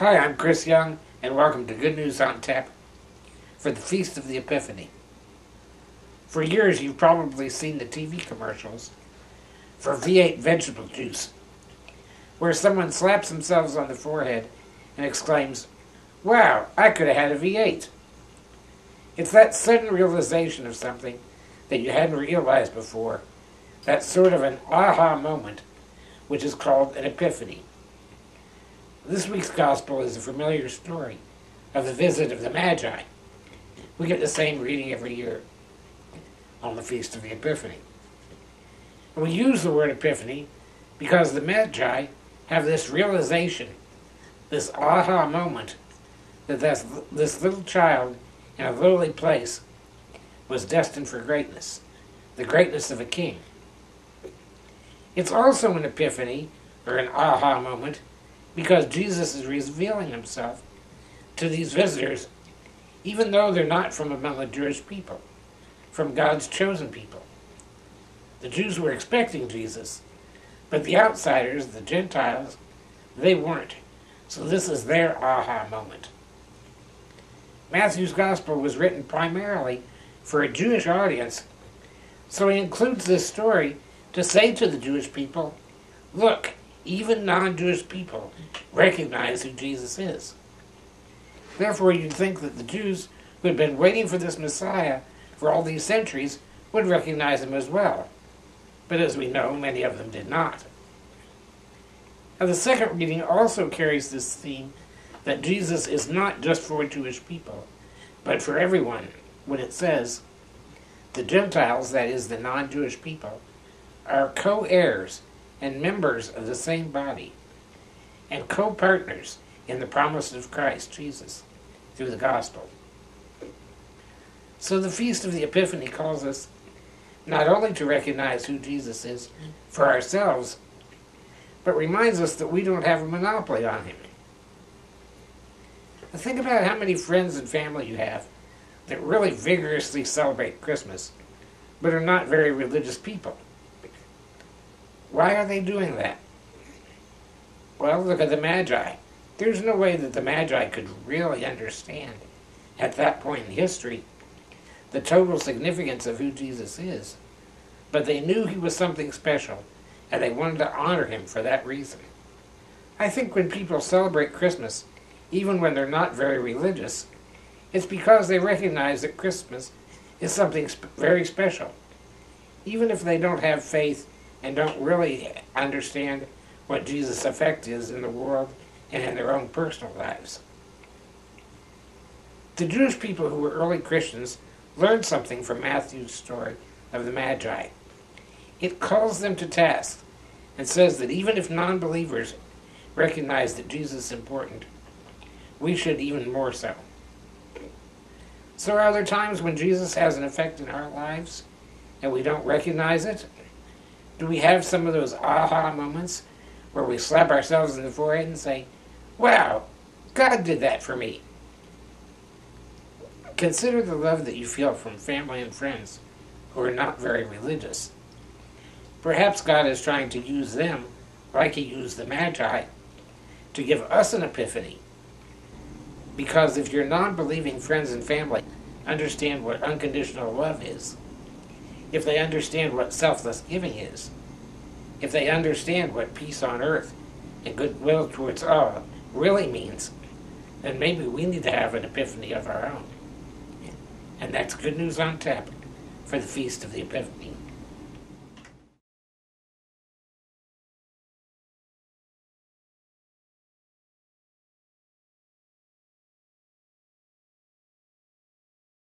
Hi, I'm Chris Young, and welcome to Good News on Tap for the Feast of the Epiphany. For years, you've probably seen the TV commercials for V8 vegetable juice, where someone slaps themselves on the forehead and exclaims, "Wow, I could have had a V8." It's that sudden realization of something that you hadn't realized before, that sort of an aha moment, which is called an epiphany. This week's gospel is a familiar story of the visit of the Magi. We get the same reading every year on the Feast of the Epiphany. And we use the word epiphany because the Magi have this realization, this aha moment, that this little child in a lowly place was destined for greatness, the greatness of a king. It's also an epiphany, or an aha moment, because Jesus is revealing himself to these visitors, even though they're not from among the Jewish people, from God's chosen people. The Jews were expecting Jesus, but the outsiders, the Gentiles, they weren't. So this is their aha moment. Matthew's gospel was written primarily for a Jewish audience, so he includes this story to say to the Jewish people, look, even non-Jewish people recognize who Jesus is. Therefore, you'd think that the Jews who had been waiting for this Messiah for all these centuries would recognize him as well. But as we know, many of them did not. Now, the second reading also carries this theme that Jesus is not just for Jewish people, but for everyone, when it says, the Gentiles, that is, the non-Jewish people, are co-heirs and members of the same body, and co-partners in the promise of Christ Jesus through the gospel. So the Feast of the Epiphany calls us not only to recognize who Jesus is for ourselves, but reminds us that we don't have a monopoly on him. Now think about how many friends and family you have that really vigorously celebrate Christmas, but are not very religious people. Why are they doing that? Well, look at the Magi. There's no way that the Magi could really understand, at that point in history, the total significance of who Jesus is. But they knew he was something special, and they wanted to honor him for that reason. I think when people celebrate Christmas, even when they're not very religious, it's because they recognize that Christmas is something very special. Even if they don't have faith and don't really understand what Jesus' effect is in the world and in their own personal lives. The Jewish people who were early Christians learned something from Matthew's story of the Magi. It calls them to task and says that even if non-believers recognize that Jesus is important, we should even more so. So are there times when Jesus has an effect in our lives and we don't recognize it? Do we have some of those aha moments where we slap ourselves in the forehead and say, wow, God did that for me? Consider the love that you feel from family and friends who are not very religious. Perhaps God is trying to use them, like he used the Magi, to give us an epiphany. Because if your non-believing friends and family understand what unconditional love is, if they understand what selfless giving is, if they understand what peace on earth and goodwill towards all really means, then maybe we need to have an epiphany of our own. And that's Good News on Tap for the Feast of the Epiphany.